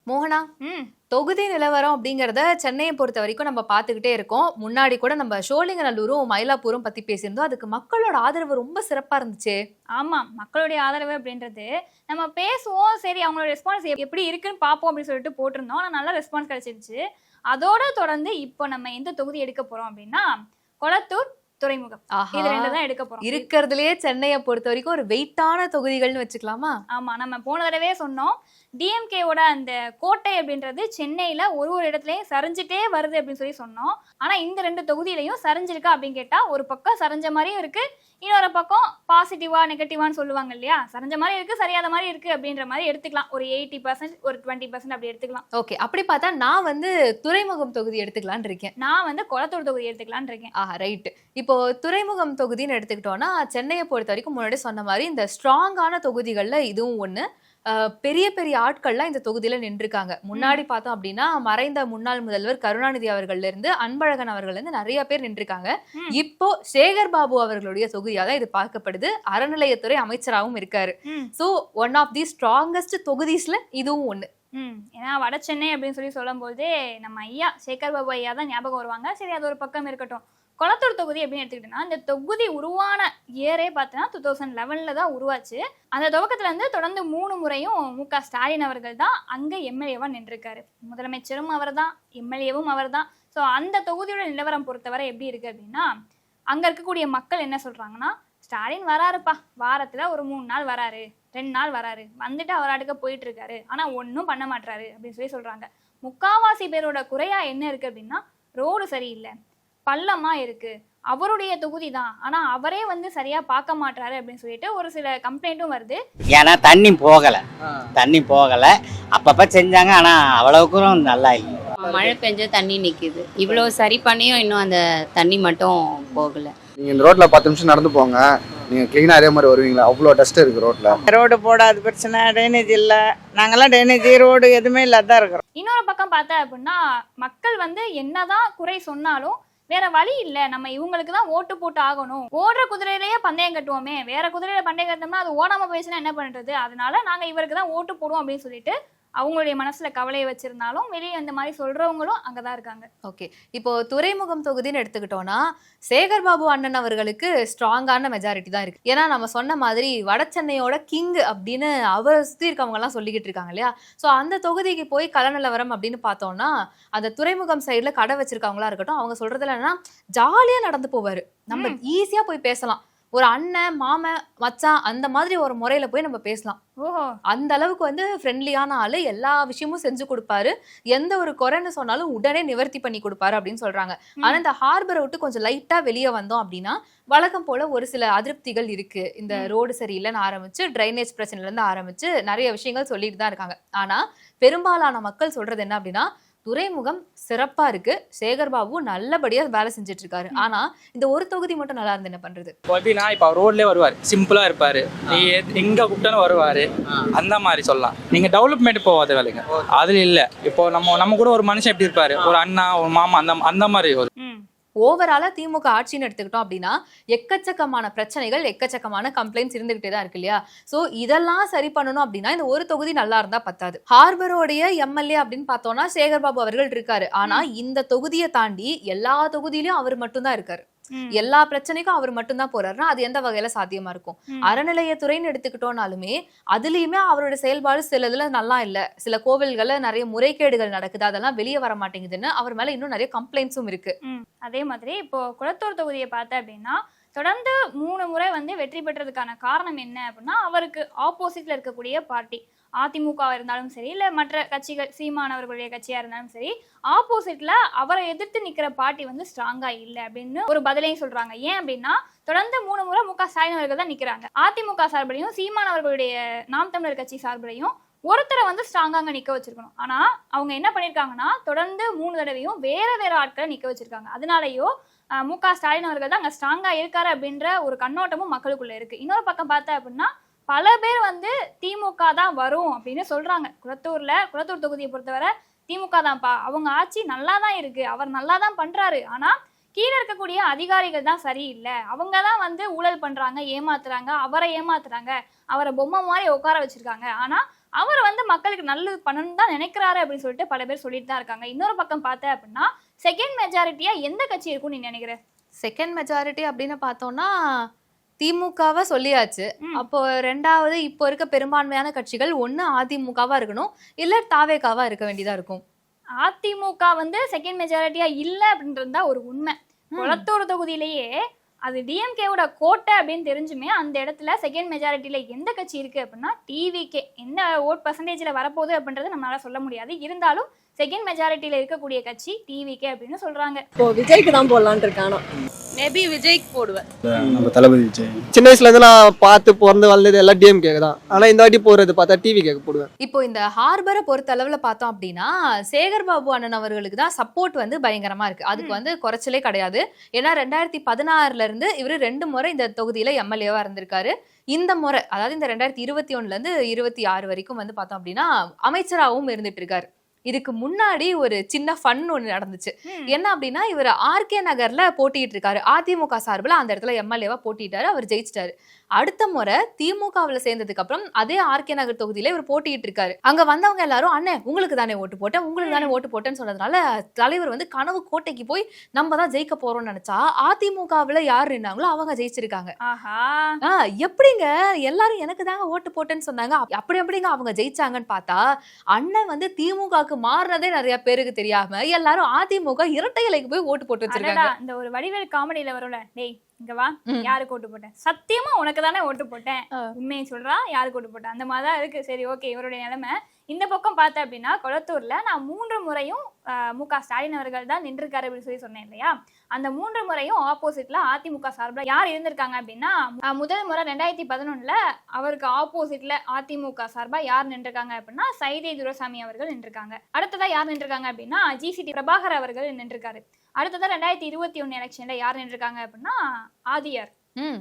மோகனா, தொகுதி நிலவரம் அப்படிங்கறத சென்னையை பொறுத்த வரைக்கும் நம்ம பாத்துக்கிட்டே இருக்கோம். முன்னாடி கூட நம்ம சோழிங்கநல்லூரும் மயிலாப்பூரும் பத்தி பேசியிருந்தோம். அதுக்கு மக்களோட ஆதரவு ரொம்ப சிறப்பா இருந்துச்சு. ஆமா, மக்களுடைய ஆதரவு அப்படின்றது நம்ம பேசுவோம், சரி அவங்களோட ரெஸ்பான்ஸ் எப்படி இருக்குன்னு பார்ப்போம் அப்படின்னு சொல்லிட்டு போட்டிருந்தோம். ஆனால் நல்ல ரெஸ்பான்ஸ் கிடைச்சிருச்சு. அதோட தொடர்ந்து இப்போ நம்ம எந்த தொகுதி எடுக்க போறோம் அப்படின்னா கொளத்தூர், துறைமுகம், இது ரெண்டு தான் எடுக்க போறோம். இருக்கிறதுலயே சென்னையை பொறுத்த வரைக்கும் ஒரு வெயிட்டான தொகுதிகள்னு வச்சுக்கலாமா? ஆமா, நம்ம போன தடவை சொன்னோம் டிஎம்கேவோட அந்த கோட்டை அப்படின்றது சென்னையில ஒரு இடத்துலயும் சரிஞ்சிட்டே வருது அப்படின்னு சொல்லி சொன்னோம். ஆனா இந்த ரெண்டு தொகுதியிலையும் சரிஞ்சிருக்கா அப்படின்னு கேட்டா ஒரு பக்கம் சரிஞ்ச மாதிரியும் இருக்கு, இன்னொரு பக்கம் பாசிட்டிவா நெகட்டிவான்னு சொல்லுவாங்க இல்லையா, சரிஞ்ச மாதிரி இருக்கு சரியாத மாதிரி இருக்கு அப்படின்ற மாதிரி எடுத்துக்கலாம். ஒரு 80% ஒரு 20% அப்படி எடுத்துக்கலாம். ஓகே, அப்படி பார்த்தா நான் துறைமுகம் தொகுதி எடுத்துக்கலான்னு இருக்கேன். நான் கொளத்தூர் தொகுதி எடுத்துக்கலான்னு இருக்கேன். ரைட். இப்போ துறைமுகம் தொகுதின்னு எடுத்துக்கிட்டோம்னா சென்னையை பொறுத்த வரைக்கும் முன்னாடி சொன்ன மாதிரி இந்த ஸ்ட்ராங்கான தொகுதிகள்ல இதுவும் ஒண்ணு. பெரிய பெரிய ஆட்கள்லாம் இந்த தொகுதியில நின்றுருக்காங்க. முன்னாடி பார்த்தோம் அப்படின்னா மறைந்த முன்னாள் முதல்வர் கருணாநிதி அவர்கள்ல இருந்து அன்பழகன் அவர்கள் இருந்து நிறைய பேர் நின்றுருக்காங்க. இப்போ சேகர் பாபு அவர்களுடைய தொகுதியாதான் இது பார்க்கப்படுது. அறநிலையத்துறை அமைச்சராகவும் இருக்காரு. So one of the strongest தொகுதிஸ்ல இதுவும் ஒண்ணு. ஏன்னா வட சென்னை அப்படின்னு சொல்லி சொல்லும் போதே நம்ம ஐயா சேகர் பாபு ஐயா தான் ஞாபகம் வருவாங்க. சரி, அது ஒரு பக்கம் இருக்கட்டும். கொளத்தூர் தொகுதி அப்படின்னு எடுத்துக்கிட்டோம்னா இந்த தொகுதி உருவான இயரே பார்த்தோன்னா 2011 தான் உருவாச்சு. அந்த துவக்கத்துல இருந்து தொடர்ந்து 3 முறையும் மு.க. ஸ்டாலின் அவர்கள் தான் அங்க எம்எல்ஏவா நின்றுருக்காரு. முதலமைச்சரும் அவர் தான், எம்எல்ஏவும் அவர் தான். ஸோ அந்த தொகுதியோட நிலவரம் பொறுத்தவரை எப்படி இருக்கு அப்படின்னா, அங்க இருக்கக்கூடிய மக்கள் என்ன சொல்றாங்கன்னா, ஸ்டாலின் வராருப்பா, வாரத்துல ஒரு 3 நாள் வராரு, 2 நாள் வராரு, வந்துட்டு அவராட்டுக்க போயிட்டு இருக்காரு, ஆனா ஒன்னும் பண்ண மாட்டாரு அப்படின்னு சொல்லி சொல்றாங்க. முக்காவாசி பேரோட குறையா என்ன இருக்கு அப்படின்னா, ரோடு சரியில்லை, பள்ளமா இருக்கு, அவருடைய தொகுதி தான் ஆனா அவரே சரியா பார்க்க மாட்டாரு அப்படின்னு சொல்லிட்டு ஒரு சில கம்ப்ளைண்ட்டும் வருது. ஏன்னா தண்ணி போகல அப்பப்ப செஞ்சாங்க, ஆனா அவ்வளவுக்கும் நல்லா இல்லை. மழை பெஞ்ச தண்ணி நிக்குது, இவ்வளவு சரி பண்ணியும் இன்னும் அந்த தண்ணி மட்டும் போகல. நீங்க இந்த ரோட்ல 10 நிமிஷம் நடந்து போங்க, நீங்க கிளீனா அதே மாதிரி வருவீங்களா? அவ்வளோ டஸ்ட் இருக்கு ரோட்ல. ரோடு போடாத பிரச்சனை, ட்ரைனேஜ் இல்ல, நாங்கெல்லாம் ட்ரைனேஜ் ரோடு எதுவுமே இல்லாதான் இருக்கிறோம். இன்னொரு பக்கம் பார்த்தா அப்படின்னா மக்கள் என்னதான் குறை சொன்னாலும் வேற வழி இல்ல, நம்ம இவங்களுக்கு தான் ஓட்டு போட்டு ஆகணும், ஓடுற குதிரையிலேயே பந்தயம் கட்டுவோமே, வேற குதிரையில பந்தயம் கட்டோம்னா அது ஓடாம போயிடுச்சுன்னா என்ன பண்றது, அதனால நாங்க இவருக்கு தான் ஓட்டு போடுவோம் அப்படின்னு சொல்லிட்டு அவங்களுடைய மனசுல கவலையை வச்சிருந்தாலும் வெளியே அந்த மாதிரி சொல்றவங்களும் அங்கதான் இருக்காங்க. ஓகே, இப்போ துறைமுகம் தொகுதின்னு எடுத்துக்கிட்டோம்னா சேகர் பாபு அண்ணன் அவர்களுக்கு ஸ்ட்ராங்கான மெஜாரிட்டி தான் இருக்கு. ஏன்னா நம்ம சொன்ன மாதிரி வட சென்னையோட கிங் அப்படின்னு அவரை சுத்தி இருக்கவங்க எல்லாம் சொல்லிக்கிட்டு இருக்காங்க இல்லையா. ஸோ அந்த தொகுதிக்கு போய் கலநிலவரம் அப்படின்னு பார்த்தோம்னா அந்த துறைமுகம் சைட்ல கடை வச்சிருக்கவங்களா இருக்கட்டும், அவங்க சொல்றதுல என்னன்னா ஜாலியா நடந்து போவாரு, நம்ம ஈஸியா போய் பேசலாம், ஒரு அண்ணன் மாமன் மச்சான் அந்த மாதிரி ஒரு முறையில போய் நம்ம பேசலாம். அந்த அளவுக்கு ஃப்ரெண்ட்லியான ஆளு, எல்லா விஷயமும் செஞ்சு கொடுப்பாரு, எந்த ஒரு குறைன்னு சொன்னாலும் உடனே நிவர்த்தி பண்ணி கொடுப்பாரு அப்படின்னு சொல்றாங்க. ஆனா இந்த ஹார்பரை விட்டு கொஞ்சம் லைட்டா வெளியே வந்தோம் அப்படின்னா வழக்கம் போல ஒரு சில அதிருப்திகள் இருக்கு. இந்த ரோடு சரியில்லைன்னு ஆரம்பிச்சு ட்ரைனேஜ் பிரச்சனைல இருந்து ஆரம்பிச்சு நிறைய விஷயங்கள் சொல்லிட்டு தான் இருக்காங்க. ஆனா பெரும்பாலான மக்கள் சொல்றது என்ன அப்படின்னா, துறைமுகம் சிறப்பா இருக்கு, சேகர் பாபு நல்லபடியா வேலை செஞ்சுட்டு இருக்காரு, ஆனா இந்த ஒரு தொகுதி மட்டும் நல்லா இருந்து என்ன பண்றது. இப்ப ரோட்லயே வருவாரு, சிம்பிளா இருப்பாரு, எங்க கூப்பிட்டாலும் வருவாரு, அந்த மாதிரி சொல்லலாம். நீங்க டெவலப்மெண்ட் போவாத வேலைங்க அதுல இல்ல. இப்போ நம்ம கூட ஒரு மனுஷன் எப்படி இருப்பாரு, ஒரு அண்ணா ஒரு மாமா, அந்த மாதிரி ஒரு ஓவராலா திமுக ஆட்சின்னு எடுத்துக்கிட்டோம் அப்படின்னா எக்கச்சக்கமான பிரச்சனைகள், எக்கச்சக்கமான கம்ப்ளைண்ட்ஸ் இருந்துகிட்டே தான் இருக்கு இல்லையா. சோ இதெல்லாம் சரி பண்ணணும் அப்படின்னா இந்த ஒரு தொகுதி நல்லா இருந்தா பத்தாது. ஹார்பரோடைய எம்எல்ஏ அப்படின்னு பார்த்தோம்னா சேகர் பாபு அவர்கள் இருக்காரு, ஆனா இந்த தொகுதியை தாண்டி எல்லா தொகுதியிலும் அவர் மட்டும்தான் இருக்காரு, எல்லா பிரச்சனைக்கும் அவர் மட்டும்தான் போறாருன்னா அது எந்த வகையில சாத்தியமா இருக்கும். அறநிலையத்துறைன்னு எடுத்துக்கிட்டோம்னாலுமே அதுலயுமே அவரோட செயல்பாடு சில இதுல நல்லா இல்ல, சில கோவில்கள்ல நிறைய முறைகேடுகள் நடக்குது, அதெல்லாம் வெளியே வர மாட்டேங்குதுன்னு அவர் மேல இன்னும் நிறைய கம்ப்ளைண்ட்ஸும் இருக்கு. அதே மாதிரி இப்போ குளத்தூர் தொகுதியை பார்த்த அப்படின்னா தொடர்ந்து 3 முறை வெற்றி பெற்றதுக்கான காரணம் என்ன அப்படின்னா, அவருக்கு ஆப்போசிட்ல இருக்கக்கூடிய பார்ட்டி அதிமுக இருந்தாலும் சரி, இல்ல மற்ற கட்சிகள் சீமானவர்களுடைய கட்சியா இருந்தாலும் சரி, ஆப்போசிட்ல அவரை எதிர்த்து நிக்கிற பார்ட்டி ஸ்ட்ராங்கா இல்ல அப்படின்னு ஒரு பதிலையும் சொல்றாங்க. ஏன் அப்படின்னா தொடர்ந்து 3 முறை மு.க. ஸ்டாலின் அவர்கள் தான் நிக்கிறாங்க. அதிமுக சார்பிலையும் சீமானவர்களுடைய நாம் தமிழர் கட்சி சார்பிலையும் ஒருத்தரை ஸ்ட்ராங்காக நிக்க வச்சிருக்கணும். ஆனா அவங்க என்ன பண்ணிருக்காங்கன்னா தொடர்ந்து 3 தடவையும் வேற ஆட்களை நிக்க வச்சிருக்காங்க. அதனாலயோ மு.க. ஸ்டாலின் அவர்கள் தான் அங்க ஸ்ட்ராங்கா இருக்காரு அப்படின்ற ஒரு கண்ணோட்டமும் மக்களுக்குள்ள இருக்கு. இன்னொரு பக்கம் பார்த்தா அப்படின்னா பல பேர் திமுக தான் வரும் அப்படின்னு சொல்றாங்க. குளத்தூர் தொகுதியை பொறுத்தவரை திமுக தான்ப்பா, அவங்க ஆட்சி நல்லா தான் இருக்கு, அவர் நல்லா தான் பண்றாரு, ஆனா கீழே இருக்கக்கூடிய அதிகாரிகள் தான் சரியில்லை, அவங்க தான் ஊழல் பண்றாங்க, ஏமாத்துறாங்க, அவரை பொம்மை மாதிரி உட்கார வச்சிருக்காங்க, ஆனா அவர் வந்து மக்களுக்கு நல்லது பண்ணணும்னு தான் நினைக்கிறாரு அப்படின்னு சொல்லிட்டு பல பேர் சொல்லிட்டு தான் இருக்காங்க. இன்னொரு பக்கம் பார்த்த அப்படின்னா செகண்ட் மெஜாரிட்டியா எந்த கட்சி இருக்கும் நீ நினைக்கிற? செகண்ட் மெஜாரிட்டி அப்படின்னு பார்த்தோம்னா திமுகவா சொல்லியாச்சு. அப்போ ரெண்டாவது இப்போ இருக்க பெரும்பான்மையான கட்சிகள் ஒண்ணு அதிமுகவா இருக்கணும், இல்ல தாவேகாவா இருக்க வேண்டியதா இருக்கும். அதிமுக வந்து செகண்ட் மெஜாரிட்டியா இல்ல அப்படின்றது தான் ஒரு உண்மை. கொளத்தூர் தொகுதியிலேயே அது டிஎம்கேவோட கோட்டை அப்படின்னு தெரிஞ்சுமே அந்த இடத்துல செகண்ட் மெஜாரிட்டியில எந்த கட்சி இருக்கு அப்படின்னா டிவிகே. என்ன ஓட் பர்சன்டேஜ்ல வரப்போகுது அப்படின்றது நம்மளால சொல்ல முடியாது. இருந்தாலும் செகண்ட் மெஜாரிட்டியில இருக்கக்கூடிய கட்சி டிவிகே அப்படின்னு சொல்றாங்க. இப்போ விஜய்க்கு தான் போடலான்னு இருக்கானா? மேபி விஜய்க்கு போடுவேன். நம்ம தளபதி விஜய். சின்ன வயசுல இருந்து நான் பார்த்து பிறந்து வளர்ந்தது எல்லாம் டிஎம்கே தான். ஆனா இந்த வாட்டி போறது பார்த்தா டிவிகே போடுவேன். இப்போ இந்த ஹார்பரை பொறுத்த அளவுல பார்த்தோம் அப்படின்னா சேகர் பாபு அண்ணன் அவர்களுக்கு தான் சப்போர்ட் வந்து பயங்கரமா இருக்கு. அதுக்கு வந்து குறைச்சலே கிடையாது. ஏன்னா 2016 இருந்து இவரு 2 முறை இந்த தொகுதியில எம்எல்ஏவா இருந்திருக்காரு. இந்த முறை அதாவது இந்த 2021 இருந்து 26 வரைக்கும் வந்து பார்த்தோம் அப்படின்னா அமைச்சராகவும் இருந்துட்டு இருக்காரு. இதுக்கு முன்னாடி ஒரு சின்ன ஃபன் ஒன்று நடந்துச்சு. என்ன அப்படின்னா இவர் ஆர்கே நகர்ல போட்டிட்டு இருக்காரு. அதிமுக சார்பில் அந்த இடத்துல எம்எல்ஏவா போட்டிட்டாரு, அவர் ஜெயிச்சிட்டாரு. அடுத்த முறை திமுகவில் சேர்ந்ததுக்கு அப்புறம் அதே ஆர்கே நகர் தொகுதியில இவர் போட்டிட்டு இருக்காரு. அங்க வந்தவங்க எல்லாரும் அண்ணே உங்களுக்கு தானே ஓட்டு போட்டேன், உங்களுக்கு தானே ஓட்டு போட்டேன்னு சொன்னதுனால தலைவர் வந்து கனவு கோட்டைக்கு போய் நம்ம தான் ஜெயிக்க போறோம்னு நினைச்சா அதிமுகவில் யார் நின்னாங்களோ அவங்க ஜெயிச்சிருக்காங்க. எப்படிங்க எல்லாரும் எனக்கு தாங்க ஓட்டு போட்டேன்னு சொன்னாங்க, அப்படி எப்படிங்க அவங்க ஜெயிச்சாங்கன்னு பார்த்தா அண்ணன் வந்து திமுக மாறினதே நிறைய பேருக்கு தெரியாம எல்லாரும் அதிமுக இரட்டை இலைக்கு போய் ஓட்டு போட்டு வச்சிருக்காங்க. இந்த ஒரு வடிவேல் காமெடியில வரும்ல, டேய் இங்க வா யாருக்கு ஓட்டு போட்டேன், சத்தியமா உனக்கு தானே ஓட்டு போட்டேன், உண்மையை சொல்றா யாருக்கு ஓட்டு போட்டேன், அந்த மாதிரிதான் இருக்கு. சரி ஓகே, இவருடைய நிலைமை இந்த பக்கம் பார்த்தேன் அப்படின்னா கொளத்தூர்ல நான் 3 முறையும் மு.க. ஸ்டாலின் அவர்கள் தான் நின்றுருக்காரு அப்படின்னு சொல்லி சொன்னேன் இல்லையா. அந்த 3 முறையும் ஆப்போசிட்ல அதிமுக சார்பில் யார் இருந்திருக்காங்க அப்படின்னா முதல் முறை 2011 அவருக்கு ஆப்போசிட்ல அதிமுக சார்பா யார் நின்றுருக்காங்க அப்படின்னா சைதை துரைசாமி அவர்கள் நின்றுருக்காங்க. அடுத்ததா யார் நின்றுருக்காங்க அப்படின்னா ஜிசிடி பிரபாகர் அவர்கள் நின்றுருக்காரு. அடுத்ததா 2021 எலெக்ஷன்ல யார் நின்றுருக்காங்க அப்படின்னா ஆதியார்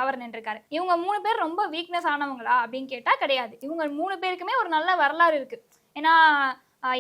அவர் நின்றுருக்காரு. இவங்க 3 பேர் ரொம்ப வீக்னஸ் ஆனவங்களா அப்படின்னு கேட்டா கிடையாது. இவங்க 3 பேருக்குமே ஒரு நல்ல வரலாறு இருக்கு. ஏன்னா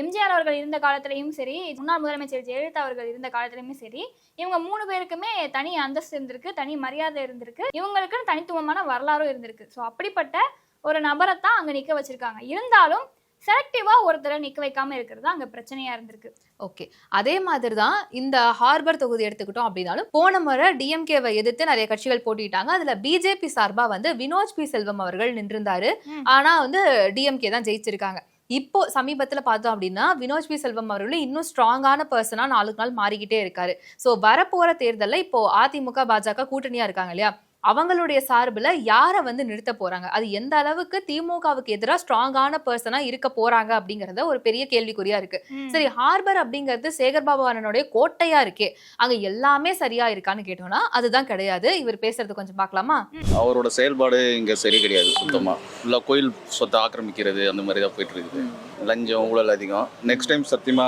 எம்ஜிஆர் அவர்கள் இருந்த காலத்திலையும் சரி, முன்னாள் முதலமைச்சர் ஜெயலலிதா அவர்கள் இருந்த காலத்திலயுமே சரி, இவங்க 3 பேருக்குமே தனி அந்தஸ்து இருந்திருக்கு, தனி மரியாதை இருந்திருக்கு, இவங்களுக்குன்னு தனித்துவமான வரலாறும் இருந்திருக்கு. ஸோ அப்படிப்பட்ட ஒரு நபரை தான் அங்க நிக்க வச்சிருக்காங்க. இருந்தாலும் செலக்டிவா ஒருத்தரை நிக்க வைக்காம இருக்கிறது அங்க பிரச்சனையா இருந்திருக்கு. ஓகே, அதே மாதிரி தான் இந்த ஹார்பர் தொகுதி எடுத்துக்கிட்டோம் அப்படின்னாலும் போன முறை டிஎம்கேவை எதிர்த்து நிறைய கட்சிகள் போட்டிட்டாங்க. அதுல பிஜேபி சார்பா வந்து வினோஜ் பி செல்வம் அவர்கள் நின்றிருந்தாரு. ஆனா வந்து டிஎம்கே தான் ஜெயிச்சிருக்காங்க. இப்போ சமீபத்துல பார்த்தோம் அப்படின்னா வினோஜ் பி செல்வம் அவர்களும் இன்னும் ஸ்ட்ராங்கான பர்சனா நாளுக்கு நாள் மாறிக்கிட்டே இருக்காரு. ஸோ வரப்போற தேர்தலில் இப்போ அதிமுக பாஜக கூட்டணியா இருக்காங்க இல்லையா, அவங்களுடைய சார்பில் யாரை வந்து நிறுத்த போறாங்க, அது எந்த அளவுக்கு திமுகவுக்கு எதிராக ஸ்ட்ராங்கான பர்சனா இருக்க போறாங்க அப்படிங்கறத ஒரு பெரிய கேள்விக்குறியா இருக்கு. சரி, ஹார்பர் அப்படிங்கிறது சேகர்பாபு அண்ணனுடைய கோட்டையா இருக்கே, அங்க எல்லாமே சரியா இருக்கான்னு கேட்டோம்னா அதுதான் கிடையாது. இவர் பேசுறது கொஞ்சம் பார்க்கலாமா? அவரோட செயல்பாடு இங்க சரி கிடையாது. சுத்தமா ஃபுல்லா கோயில் சொத்தை ஆக்கிரமிக்கிறது அந்த மாதிரி தான் போயிட்டு இருக்குது. லஞ்சம் ஊழல் அதிகம். நெக்ஸ்ட் டைம் சத்தியமா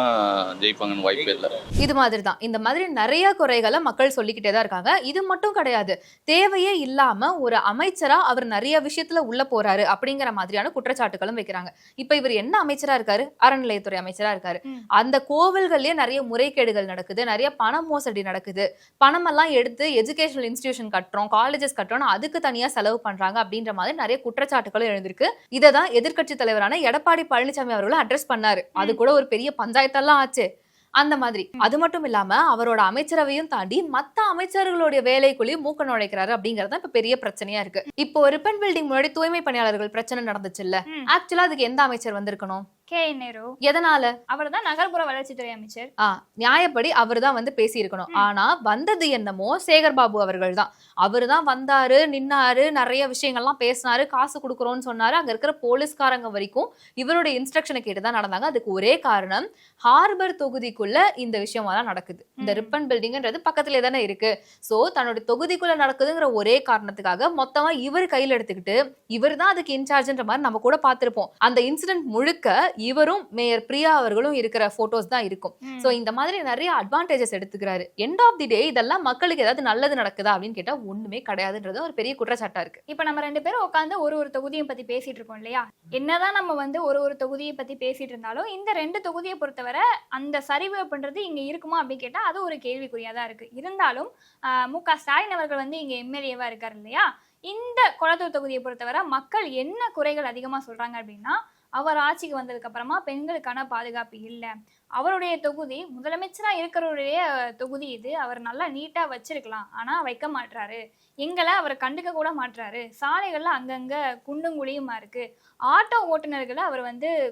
ஜெயிப்பாங்கன்னு வாய்ப்பே இல்லை. இது மாதிரி தான் இந்த மாதிரி நிறைய குறைகளை மக்கள் சொல்லிக்கிட்டே தான் இருக்காங்க. இது மட்டும் கிடையாது, தேவையே இல்லாம ஒரு அமைச்சரா அவர் நிறைய விஷயத்துல உள்ள போறாரு அப்படிங்கிற மாதிரியான குற்றச்சாட்டுகளும் வைக்கிறாங்க. இப்ப இவர் என்ன அமைச்சரா இருக்காரு? அறநிலையத்துறை அமைச்சரா இருக்காரு. அந்த கோவில்கள்லயே நிறைய முறைகேடுகள் நடக்குது, நிறைய பண மோசடி நடக்குது, பணம் எல்லாம் எடுத்து எஜுகேஷனல் இன்ஸ்டிடியூஷன் கட்டுறோம், காலேஜஸ் கட்டுறோம், அதுக்கு தனியா செலவு பண்றாங்க அப்படின்ற மாதிரி நிறைய குற்றச்சாட்டுகளும் எழுந்திருக்கு. இதை தான் எதிர்க்கட்சி தலைவரான எடப்பாடி பழனிசாமி அவர்களும் அட்ரஸ் பண்ணாரு. அது கூட ஒரு பெரிய பஞ்சாயத்தெல்லாம் ஆச்சு. அந்த மாதிரி அது மட்டும் இல்லாம அவரோட அமைச்சரவையும் தாண்டி மத்த அமைச்சர்களுடைய வேலைக்குள்ளேயும் மூக்க நுழைக்கிறாரு அப்படிங்கறது இப்ப பெரிய பிரச்சனையா இருக்கு. இப்போ ரிப்பன் பில்டிங் முன்னாடி தூய்மை பணியாளர்கள் பிரச்சனை நடந்துச்சு இல்ல, ஆக்சுவலா அதுக்கு எந்த அமைச்சர் வந்திருக்கணும்? நேரு. எதனால? அவர் தான் நகர்ப்புற வளர்ச்சித்துறை அமைச்சர். நியாயப்படி அவர் தான் வந்து பேசி இருக்கணும். ஆனா வந்தது என்னமோ சேகர் பாபு அவர்கள் தான். அவரு தான் வந்தாரு, நின்னாரு, நிறைய விஷயங்கள்லாம் பேசினாரு, காசு கொடுக்குறோம்னு சொன்னாரு. அங்க இருக்கிற போலீஸ்காரங்க வரைக்கும் இவருடைய இன்ஸ்ட்ரக்ஷனை கேட்டுதான் நடந்தாங்க. அதுக்கு ஒரே காரணம் ஹார்பர் தொகுதிக்குள்ள இந்த விஷயமெல்லாம் நடக்குது. இந்த ரிப்பன் பில்டிங்ன்றது பக்கத்திலே தானே இருக்கு. சோ தன்னுடைய தொகுதிக்குள்ள நடக்குதுங்கிற ஒரே காரணத்துக்காக மொத்தமா இவர் கையில் எடுத்துக்கிட்டு இவர் தான் அதுக்கு இன்சார்ஜ்ன்ற மாதிரி நம்ம கூட பார்த்திருப்போம். அந்த இன்சிடென்ட் முழுக்க இவரும் மேயர் பிரியா அவர்களும் இருக்கிற போட்டோஸ் தான் இருக்கும். சோ இந்த மாதிரி நிறைய அட்வான்டேஜஸ் எடுத்துக்கிறாரு. எண்ட் ஆஃப் தி டே இதெல்லாம் மக்களுக்கு ஏதாவது நல்லது நடக்குதா அப்படின்னு கேட்டா ஒண்ணுமே கிடையாதுன்றது ஒரு பெரிய குற்றச்சாட்டா இருக்கு. இப்ப நம்ம 2 பேரும் உட்காந்து ஒரு தொகுதியை பத்தி பேசிட்டு இருக்கோம் இல்லையா. என்னதான் நம்ம வந்து ஒரு தொகுதியை பத்தி பேசிட்டு இருந்தாலும் இந்த 2 தொகுதியை பொறுத்தவரை அந்த சரிவு அப்படின்றது இங்க இருக்குமா அப்படின்னு கேட்டா அது ஒரு கேள்விக்குறியா தான் இருக்கு. இருந்தாலும் மு.க. ஸ்டாலின் அவர்கள் வந்து இங்க எம்எல்ஏவா இருக்காரு இல்லையா. இந்த கொளத்தூர் தொகுதியை பொறுத்தவரை மக்கள் என்ன குறைகள் அதிகமா சொல்றாங்க அப்படின்னா அவர் ஆட்சிக்கு வந்ததுக்கு அப்புறமா பெண்களுக்கான பாதுகாப்பு இல்லை, அவருடைய தொகுதி முதலமைச்சரா இருக்கிறவருடைய தொகுதி இது, அவர் நல்லா நீட்டா வச்சிருக்கலாம் ஆனா வைக்க மாட்றாரு, எங்களை அவர் கண்டுக்க கூட மாட்றாரு, சாலைகள்ல அங்கங்க குண்டும் குழியுமா இருக்கு, ஆட்டோ ஓட்டுநர்களை அவர்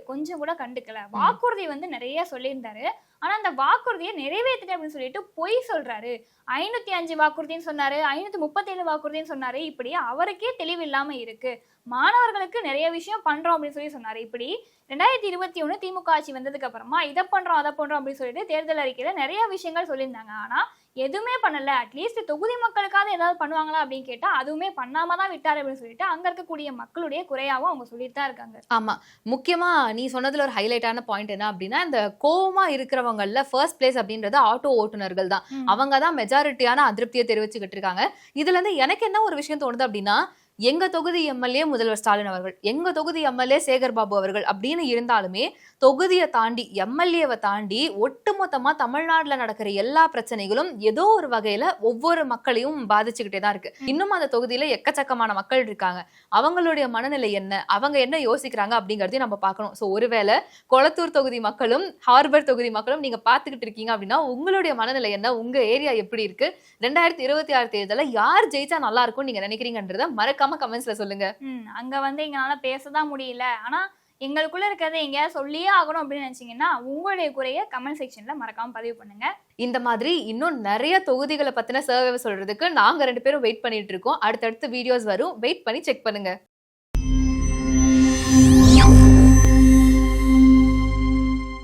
கொஞ்சம் கூட கண்டுக்கல, வாக்குறுதி நிறைய சொல்லியிருந்தாரு ஆனா அந்த வாக்குறுதியை நிறைவேற்றிட்டு அப்படின்னு சொல்லிட்டு பொய் சொல்றாரு. 505 வாக்குறுதின்னு சொன்னாரு, 537 வாக்குறுதின்னு சொன்னாரு. இப்படி அவருக்கே தெளிவு இல்லாம இருக்கு. மாணவர்களுக்கு நிறைய விஷயம் பண்றோம் அப்படின்னு சொல்லி சொன்னாரு. இப்படி 2021 திமுக ஆட்சி வந்ததுக்கு அப்புறமா இதை பண்றோம் அதை பண்றோம் அப்படின்னு சொல்லிட்டு தேர்தல் அறிக்கையில நிறைய விஷயங்கள் சொல்லியிருந்தாங்க. ஆனா எதுவுமே பண்ணல. அட்லீஸ்ட் தொகுதி மக்களுக்காவது ஏதாவது பண்ணுவாங்களா அப்படின்னு கேட்டா அதுவுமே பண்ணாம தான் விட்டாரு அப்படின்னு சொல்லிட்டு அங்க இருக்கக்கூடிய மக்களுடைய குறையாவும் அவங்க சொல்லிட்டு தான் இருக்காங்க. ஆமா, முக்கியமா நீ சொன்னதுல ஒரு ஹைலைட்டான பாயிண்ட் என்ன அப்படின்னா, இந்த கோவமா இருக்கிறவங்கல ஃபர்ஸ்ட் பிளேஸ் அப்படின்றது ஆட்டோ ஓட்டுநர்கள் தான். அவங்க தான் மெஜாரிட்டியான அதிருப்தியை தெரிவிச்சுக்கிட்டு இருக்காங்க. இதுல இருந்து எனக்கு என்ன ஒரு விஷயம் தோணுது அப்படின்னா, எங்க தொகுதி எம்எல்ஏ முதல்வர் ஸ்டாலின் அவர்கள், எங்க தொகுதி எம்எல்ஏ சேகர் பாபு அவர்கள் அப்படின்னு இருந்தாலுமே தொகுதியை தாண்டி எம்எல்ஏவை தாண்டி ஒட்டுமொத்தமா தமிழ்நாட்டுல நடக்கிற எல்லா பிரச்சனைகளும் ஏதோ ஒரு வகையில ஒவ்வொரு மக்களையும் பாதிச்சுக்கிட்டே தான் இருக்கு. இன்னும் அந்த தொகுதியில எக்கச்சக்கமான மக்கள் இருக்காங்க. அவங்களுடைய மனநிலை என்ன, அவங்க என்ன யோசிக்கிறாங்க அப்படிங்கறதையும் நம்ம பார்க்கணும். ஸோ ஒருவேளை கொளத்தூர் தொகுதி மக்களும் ஹார்பர் தொகுதி மக்களும் நீங்க பாத்துக்கிட்டு இருக்கீங்க அப்படின்னா உங்களுடைய மனநிலை என்ன, உங்க ஏரியா எப்படி இருக்கு, 2026 தேர்தலில் யார் ஜெயிச்சா நல்லா இருக்கும் நீங்க நினைக்கிறீங்கன்றத மறக்காம கமெண்ட்ஸ்ல சொல்லுங்க. அங்க எங்களால பேசதான் முடியல, ஆனா எங்களுக்குள்ள இருக்கிறத எங்கேயாவது சொல்லியே ஆகணும் அப்படின்னு நினைச்சீங்கன்னா உங்களுடைய குறைய கமெண்ட் செக்ஷன்ல மறக்காம பதிவு பண்ணுங்க. இந்த மாதிரி இன்னும் நிறைய தொகுதிகளை பத்தின சர்வே சொல்றதுக்கு நாங்க 2 பேரும் வெயிட் பண்ணிட்டு இருக்கோம். அடுத்தடுத்து வீடியோஸ் வரும், வெயிட் பண்ணி செக் பண்ணுங்க.